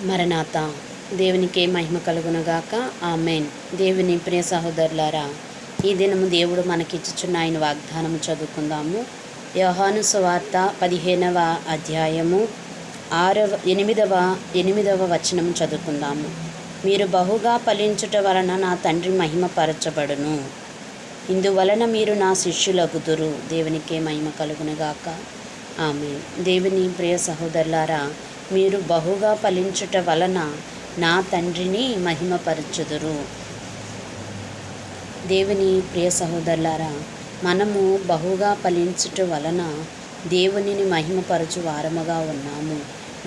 మరణాత. దేవునికే మహిమ కలుగునుగాక. ఆమెన్. దేవుని ప్రియ సహోదరులారా, ఈ దినము దేవుడు మనకిచ్చుచున్న ఆయన వాగ్దానము చదువుకుందాము. యోహాను సువార్త 15వ అధ్యాయము 8వ వచనము చదువుకుందాము. మీరు బహుగా ఫలించుట వలన నా తండ్రి మహిమపరచబడును, ఇందువలన మీరు నా శిష్యులగుదురు. దేవునికే మహిమ కలుగునుగాక. ఆమెన్. దేవుని ప్రియ సహోదరులారా, మీరు బహుగా ఫలించుట వలన నా తండ్రిని మహిమపరచుదురు. దేవుని ప్రియ సహోదరులారా, మనము బహుగా ఫలించుట వలన దేవునిని మహిమపరచు వారముగా ఉన్నాము.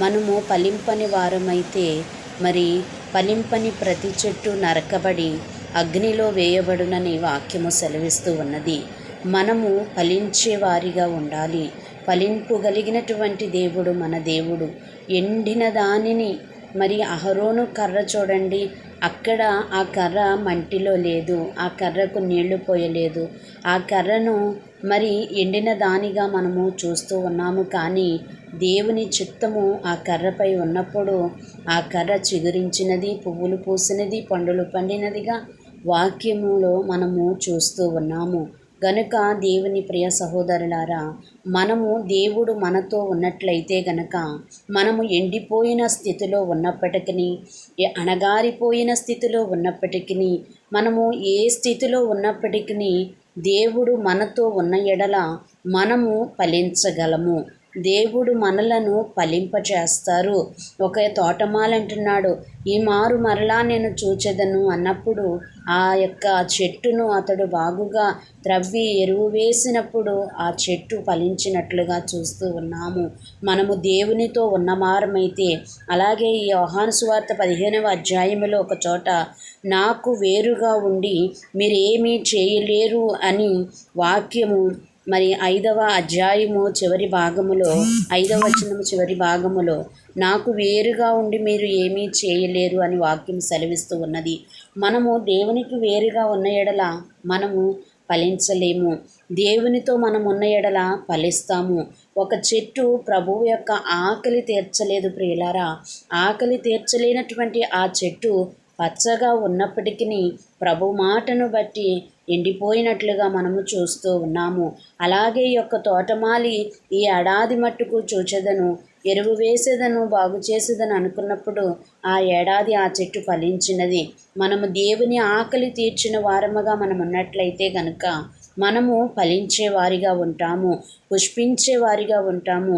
మనము ఫలింపని వారమైతే మరి ఫలింపని ప్రతి చెట్టు నరకబడి అగ్నిలో వేయబడునని వాక్యము సెలవిస్తూ ఉన్నది. మనము ఫలించే వారిగా ఉండాలి. ఫలింపుగలిగినటువంటి దేవుడు మన దేవుడు. ఎండిన దానిని మరి అహరోను కర్ర చూడండి, అక్కడ ఆ కర్ర మంటిలో లేదు, ఆ కర్రకు నీళ్లు పోయలేదు. ఆ కర్రను మరి ఎండిన దానిగా మనము చూస్తూ ఉన్నాము. కానీ దేవుని చిత్తము ఆ కర్రపై ఉన్నప్పుడు ఆ కర్ర చిగురించినది, పువ్వులు పూసినది, పండులు పండినదిగా వాక్యములో మనము చూస్తూ ఉన్నాము. గనుక దేవుని ప్రియ సహోదరులారా, మనము దేవుడు మనతో ఉన్నట్లయితే గనక మనము ఎండిపోయిన స్థితిలో ఉన్నప్పటికీ, అణగారిపోయిన స్థితిలో ఉన్నప్పటికీ, మనము ఏ స్థితిలో ఉన్నప్పటికీ దేవుడు మనతో ఉన్న ఎడల మనము ఫలించగలము. దేవుడు మనలను ఫలింపచేస్తారు. ఒక తోటమాలి అంటున్నాడు, ఈ మారు మరలా నేను చూచెదను అన్నప్పుడు ఆ యొక్క చెట్టును అతడు బాగుగా త్రవ్వి ఎరువు వేసినప్పుడు ఆ చెట్టు ఫలించినట్లుగా చూస్తూ ఉన్నాము. మనము దేవునితో ఉన్నవారమైతే, అలాగే ఈ యోహాను సువార్త 15వ అధ్యాయంలో ఒక చోట నాకు వేరుగా ఉండి మీరేమీ చేయలేరు అని వాక్యము మరి 5వ అధ్యాయము చివరి భాగములో 5వ వచనము చివరి భాగములో నాకు వేరుగా ఉండి మీరు ఏమీ చేయలేరు అని వాక్యం సెలవిస్తూ ఉన్నది. మనము దేవునికి వేరుగా ఉన్న ఎడల మనము ఫలించలేము. దేవునితో మనం ఉన్న ఎడల ఫలిస్తాము. ఒక చెట్టు ప్రభువు యొక్క ఆకలి తీర్చలేదు ప్రియులారా. ఆకలి తీర్చలేనటువంటి ఆ చెట్టు పచ్చగా ఉన్నప్పటికీ ప్రభు మాటను బట్టి ఎండిపోయినట్లుగా మనము చూస్తూ ఉన్నాము. అలాగే ఈ యొక్క తోటమాలి ఈ ఏడాది మట్టుకు చూచెదను, ఎరువు వేసేదను, బాగు చేసేదని అనుకున్నప్పుడు ఆ ఏడాది ఆ చెట్టు ఫలించినది. మనము దేవుని ఆకలి తీర్చిన వారముగా మనం ఉన్నట్లయితే కనుక మనము ఫలించే వారిగా ఉంటాము, పుష్పించే వారిగా ఉంటాము,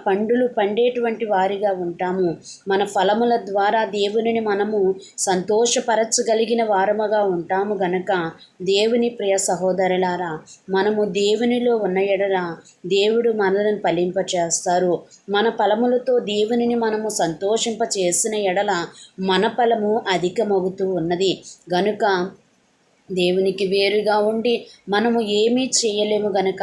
పండులు పండేటువంటి వారిగా ఉంటాము. మన ఫలముల ద్వారా దేవునిని మనము సంతోషపరచగలిగిన వారముగా ఉంటాము. గనక దేవుని ప్రియ సహోదరులారా, మనము దేవునిలో ఉన్న ఎడల దేవుడు మనలను ఫలింపచేస్తారు. మన ఫలములతో దేవునిని మనము సంతోషింప చేసిన ఎడల మన ఫలము అధికమవుతూ ఉన్నది. గనుక దేవునికి వేరుగా ఉండి మనము ఏమీ చేయలేము. గనక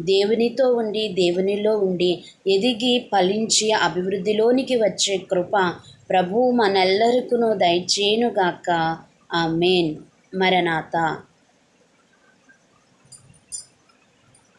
దేవునితో ఉండి దేవునిలో ఉండి ఎదిగి ఫలించి అభివృద్ధిలోనికి వచ్చే కృప ప్రభువు మనెల్లరికూ దయచేయునుగాక. ఆమేన్. మరణాత.